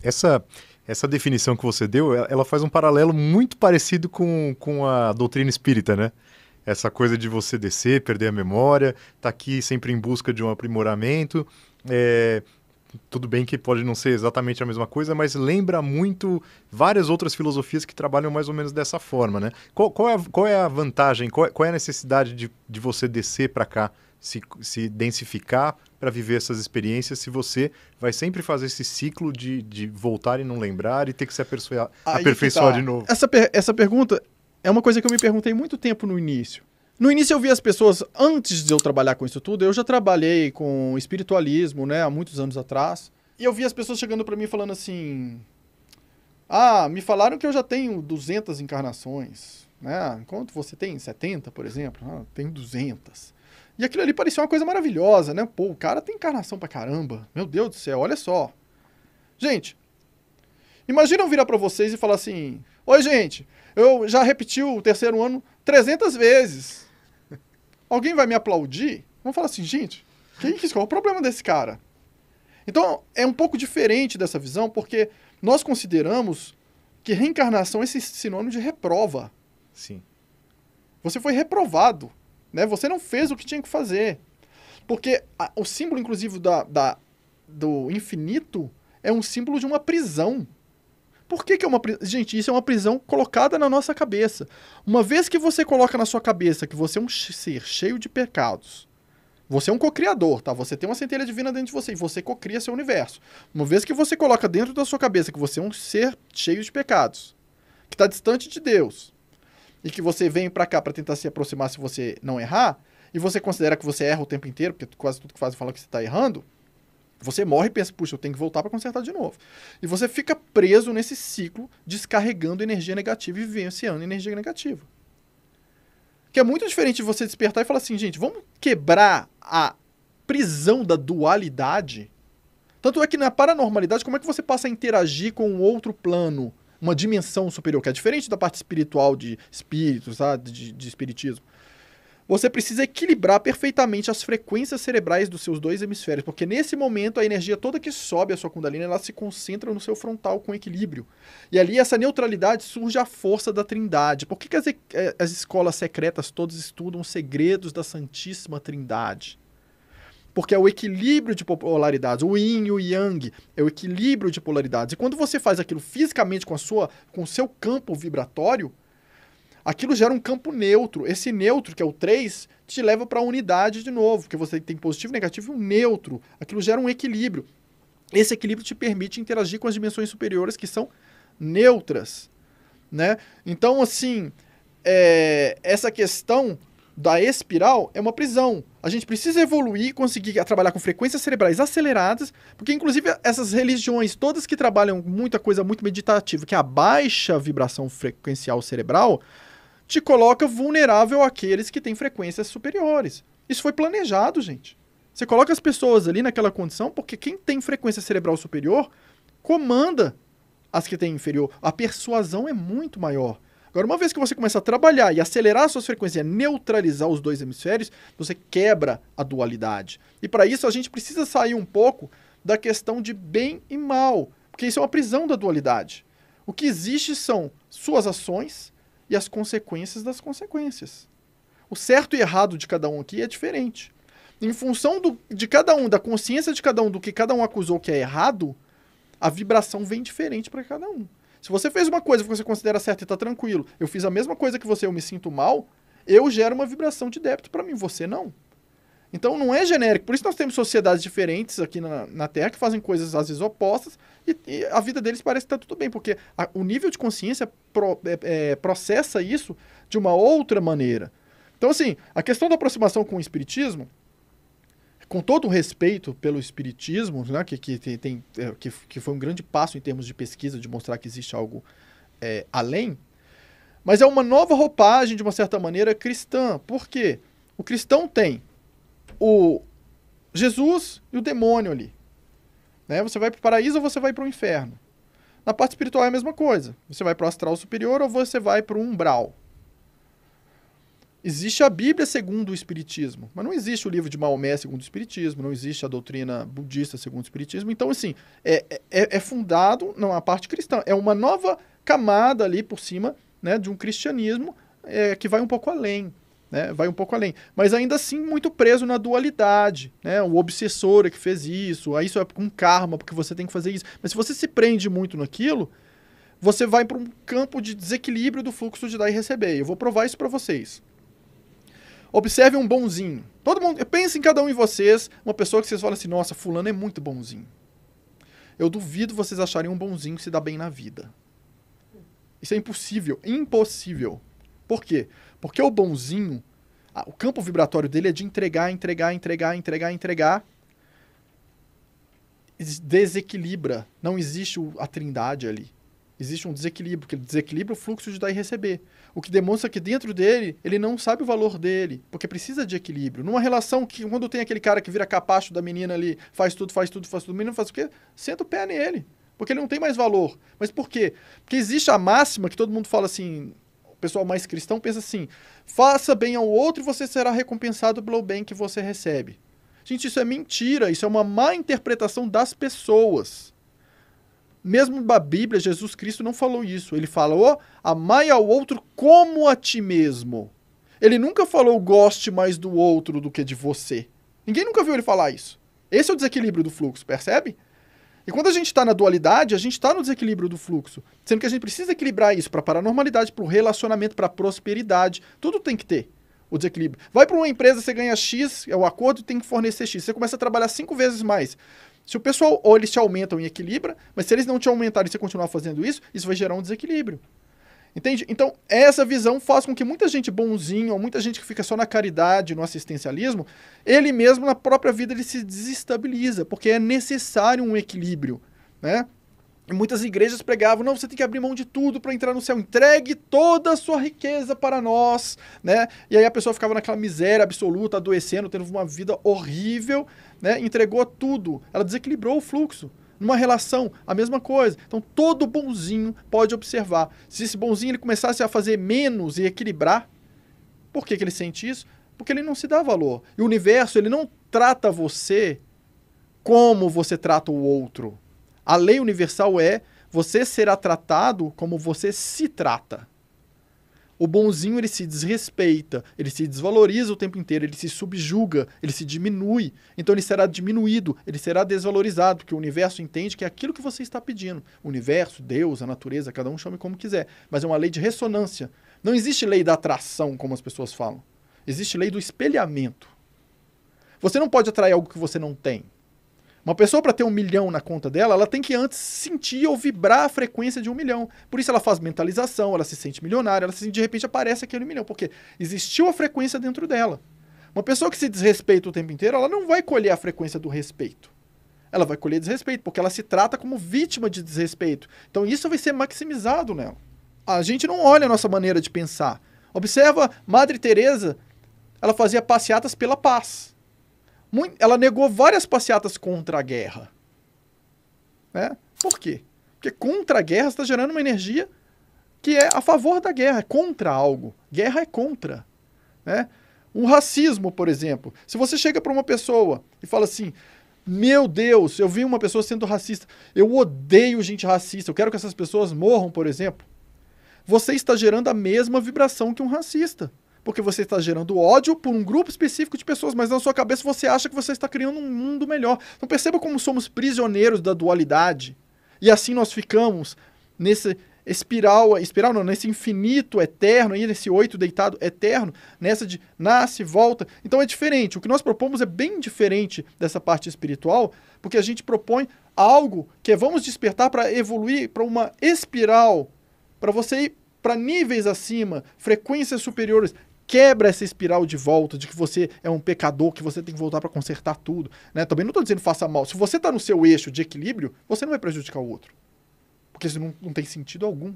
Essa definição que você deu, ela faz um paralelo muito parecido com a doutrina espírita, né? Essa coisa de você descer, perder a memória, tá aqui sempre em busca de um aprimoramento. Tudo bem que pode não ser exatamente a mesma coisa, mas lembra muito várias outras filosofias que trabalham mais ou menos dessa forma, né? Qual é a vantagem, qual é a necessidade de você descer para cá, se densificar para viver essas experiências, se você vai sempre fazer esse ciclo de voltar e não lembrar e ter que se aperfeiçoar de novo? Essa pergunta é uma coisa que eu me perguntei muito tempo no início. No início eu vi as pessoas, antes de eu trabalhar com isso tudo, eu já trabalhei com espiritualismo, né, há muitos anos atrás, e eu vi as pessoas chegando pra mim falando assim, me falaram que eu já tenho 200 encarnações, né, enquanto você tem 70, por exemplo, tenho 200. E aquilo ali parecia uma coisa maravilhosa, né, pô, o cara tem encarnação pra caramba, meu Deus do céu, olha só. Gente, imagina eu virar pra vocês e falar assim, oi gente, eu já repeti o terceiro ano 300 vezes. Alguém vai me aplaudir? Vamos falar assim, gente, qual é o problema desse cara? Então, é um pouco diferente dessa visão, porque nós consideramos que reencarnação é esse sinônimo de reprova. Sim. Você foi reprovado, né? Você não fez o que tinha que fazer. Porque o símbolo, inclusive, do infinito é um símbolo de uma prisão. Por que é uma prisão? Gente, isso é uma prisão colocada na nossa cabeça. Uma vez que você coloca na sua cabeça que você é um ser cheio de pecados, você é um co-criador, tá? Você tem uma centelha divina dentro de você e você co-cria seu universo. Uma vez que você coloca dentro da sua cabeça que você é um ser cheio de pecados, que está distante de Deus, e que você vem pra cá pra tentar se aproximar se você não errar, e você considera que você erra o tempo inteiro, porque quase tudo que faz fala que você tá errando, você morre e pensa, puxa, eu tenho que voltar para consertar de novo. E você fica preso nesse ciclo, descarregando energia negativa e vivenciando energia negativa. Que é muito diferente de você despertar e falar assim, gente, vamos quebrar a prisão da dualidade? Tanto é que na paranormalidade, como é que você passa a interagir com um outro plano, uma dimensão superior, que é diferente da parte espiritual de espíritos, sabe? De espiritismo. Você precisa equilibrar perfeitamente as frequências cerebrais dos seus dois hemisférios, porque nesse momento a energia toda que sobe a sua Kundalini, ela se concentra no seu frontal com equilíbrio. E ali essa neutralidade surge a força da Trindade. Por que as escolas secretas todas estudam os segredos da Santíssima Trindade? Porque é o equilíbrio de polaridades, o yin e o yang, é o equilíbrio de polaridades. E quando você faz aquilo fisicamente com o seu campo vibratório, aquilo gera um campo neutro. Esse neutro, que é o 3, te leva para a unidade de novo, porque você tem positivo, negativo e um neutro. Aquilo gera um equilíbrio. Esse equilíbrio te permite interagir com as dimensões superiores que são neutras, né? Então, assim, essa questão da espiral é uma prisão. A gente precisa evoluir, conseguir trabalhar com frequências cerebrais aceleradas, porque inclusive essas religiões todas que trabalham muita coisa muito meditativa, que é a baixa vibração frequencial cerebral, te coloca vulnerável àqueles que têm frequências superiores. Isso foi planejado, gente. Você coloca as pessoas ali naquela condição porque quem tem frequência cerebral superior comanda as que têm inferior. A persuasão é muito maior. Agora, uma vez que você começa a trabalhar e acelerar as suas frequências, neutralizar os dois hemisférios, você quebra a dualidade. E para isso a gente precisa sair um pouco da questão de bem e mal, porque isso é uma prisão da dualidade. O que existe são suas ações e as consequências das consequências. O certo e errado de cada um aqui é diferente. Em função de cada um, da consciência de cada um, do que cada um acusou que é errado, a vibração vem diferente para cada um. Se você fez uma coisa que você considera certa e está tranquilo, eu fiz a mesma coisa que você, eu me sinto mal, eu gero uma vibração de débito para mim, você não. Então não é genérico. Por isso nós temos sociedades diferentes aqui na Terra que fazem coisas às vezes opostas e a vida deles parece que está tudo bem, porque o nível de consciência processa isso de uma outra maneira. Então assim, a questão da aproximação com o espiritismo, com todo o respeito pelo espiritismo, né, que foi um grande passo em termos de pesquisa, de mostrar que existe algo além, mas é uma nova roupagem, de uma certa maneira, cristã. Por quê? O cristão tem o Jesus e o demônio ali. Né? Você vai para o paraíso ou você vai para o inferno. Na parte espiritual é a mesma coisa. Você vai para o astral superior ou você vai para o umbral. Existe a Bíblia segundo o Espiritismo, mas não existe o livro de Maomé segundo o Espiritismo, não existe a doutrina budista segundo o Espiritismo. Então, assim, é fundado na parte cristã. É uma nova camada ali por cima, né, de um cristianismo que vai um pouco além. Né, vai um pouco além. Mas ainda assim muito preso na dualidade. Né, o obsessor é que fez isso, isso é um karma, porque você tem que fazer isso. Mas se você se prende muito naquilo, você vai para um campo de desequilíbrio do fluxo de dar e receber. Eu vou provar isso para vocês. Observe um bonzinho. Todo mundo, pense em cada um de vocês, uma pessoa que vocês falam assim, nossa, fulano é muito bonzinho. Eu duvido vocês acharem um bonzinho que se dá bem na vida. Isso é impossível, impossível. Por quê? Porque o bonzinho, o campo vibratório dele é de entregar, desequilibra. Não existe a trindade ali. Existe um desequilíbrio, porque ele desequilibra o fluxo de dar e receber. O que demonstra que dentro dele, ele não sabe o valor dele, porque precisa de equilíbrio. Numa relação que, quando tem aquele cara que vira capacho da menina ali, faz tudo, o menino faz o quê? Senta o pé nele, porque ele não tem mais valor. Mas por quê? Porque existe a máxima que todo mundo fala assim, o pessoal mais cristão pensa assim, faça bem ao outro e você será recompensado pelo bem que você recebe. Gente, isso é mentira, isso é uma má interpretação das pessoas. Mesmo na Bíblia, Jesus Cristo não falou isso. Ele falou, amai ao outro como a ti mesmo. Ele nunca falou, goste mais do outro do que de você. Ninguém nunca viu ele falar isso. Esse é o desequilíbrio do fluxo, percebe? E quando a gente está na dualidade, a gente está no desequilíbrio do fluxo. Sendo que a gente precisa equilibrar isso para a paranormalidade, para o relacionamento, para a prosperidade. Tudo tem que ter o desequilíbrio. Vai para uma empresa, você ganha X, é o acordo, tem que fornecer X. Você começa a trabalhar 5 vezes mais. Se o pessoal, ou eles te aumentam e equilibram, mas se eles não te aumentarem e você continuar fazendo isso, isso vai gerar um desequilíbrio. Entende? Então, essa visão faz com que muita gente bonzinha, ou muita gente que fica só na caridade, no assistencialismo, ele mesmo, na própria vida, ele se desestabiliza, porque é necessário um equilíbrio, né? E muitas igrejas pregavam, não, você tem que abrir mão de tudo para entrar no céu, entregue toda a sua riqueza para nós, né? E aí a pessoa ficava naquela miséria absoluta, adoecendo, tendo uma vida horrível, né? Entregou tudo, ela desequilibrou o fluxo. Numa relação, a mesma coisa. Então todo bonzinho pode observar. Se esse bonzinho ele começasse a fazer menos e equilibrar, por que ele sente isso? Porque ele não se dá valor. E o universo, ele não trata você como você trata o outro. A lei universal é, você será tratado como você se trata. O bonzinho, ele se desrespeita, ele se desvaloriza o tempo inteiro, ele se subjuga, ele se diminui. Então ele será diminuído, ele será desvalorizado, porque o universo entende que é aquilo que você está pedindo. O universo, Deus, a natureza, cada um chame como quiser. Mas é uma lei de ressonância. Não existe lei da atração, como as pessoas falam. Existe lei do espelhamento. Você não pode atrair algo que você não tem. Uma pessoa, para ter 1 milhão na conta dela, ela tem que antes sentir ou vibrar a frequência de 1 milhão. Por isso ela faz mentalização, ela se sente milionária, de repente aparece aquele 1 milhão, porque existiu a frequência dentro dela. Uma pessoa que se desrespeita o tempo inteiro, ela não vai colher a frequência do respeito. Ela vai colher desrespeito, porque ela se trata como vítima de desrespeito. Então isso vai ser maximizado nela. A gente não olha a nossa maneira de pensar. Observa, Madre Teresa, ela fazia passeatas pela paz. Ela negou várias passeatas contra a guerra. Né? Por quê? Porque contra a guerra está gerando uma energia que é a favor da guerra, é contra algo. Guerra é contra. Né? O racismo, por exemplo. Se você chega para uma pessoa e fala assim, meu Deus, eu vi uma pessoa sendo racista, eu odeio gente racista, eu quero que essas pessoas morram, por exemplo. Você está gerando a mesma vibração que um racista. Porque você está gerando ódio por um grupo específico de pessoas, mas na sua cabeça você acha que você está criando um mundo melhor. Então perceba como somos prisioneiros da dualidade. E assim nós ficamos nesse nesse infinito eterno, aí nesse 8 deitado eterno, nessa de nasce, volta. Então é diferente. O que nós propomos é bem diferente dessa parte espiritual, porque a gente propõe algo que é vamos despertar para evoluir para uma espiral, para você ir para níveis acima, frequências superiores. Quebra essa espiral de volta, de que você é um pecador, que você tem que voltar para consertar tudo. Né? Também não estou dizendo faça mal. Se você está no seu eixo de equilíbrio, você não vai prejudicar o outro. Porque isso não tem sentido algum.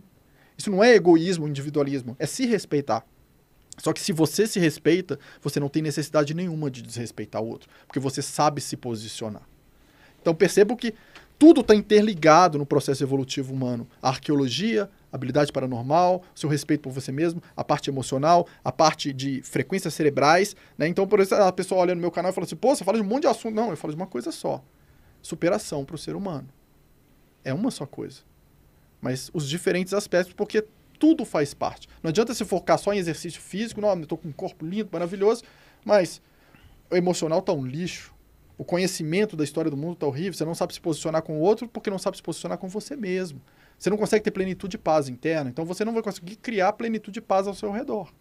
Isso não é egoísmo, individualismo. É se respeitar. Só que se você se respeita, você não tem necessidade nenhuma de desrespeitar o outro. Porque você sabe se posicionar. Então percebo que tudo está interligado no processo evolutivo humano. A arqueologia, habilidade paranormal, seu respeito por você mesmo, a parte emocional, a parte de frequências cerebrais, né? Então, por exemplo, a pessoa olha no meu canal e fala assim, pô, você fala de um monte de assunto. Não, eu falo de uma coisa só. Superação para o ser humano. É uma só coisa. Mas os diferentes aspectos, porque tudo faz parte. Não adianta se focar só em exercício físico, não, eu tô com um corpo lindo, maravilhoso, mas o emocional tá um lixo. O conhecimento da história do mundo tá horrível, você não sabe se posicionar com o outro porque não sabe se posicionar com você mesmo. Você não consegue ter plenitude e paz interna, então você não vai conseguir criar plenitude e paz ao seu redor.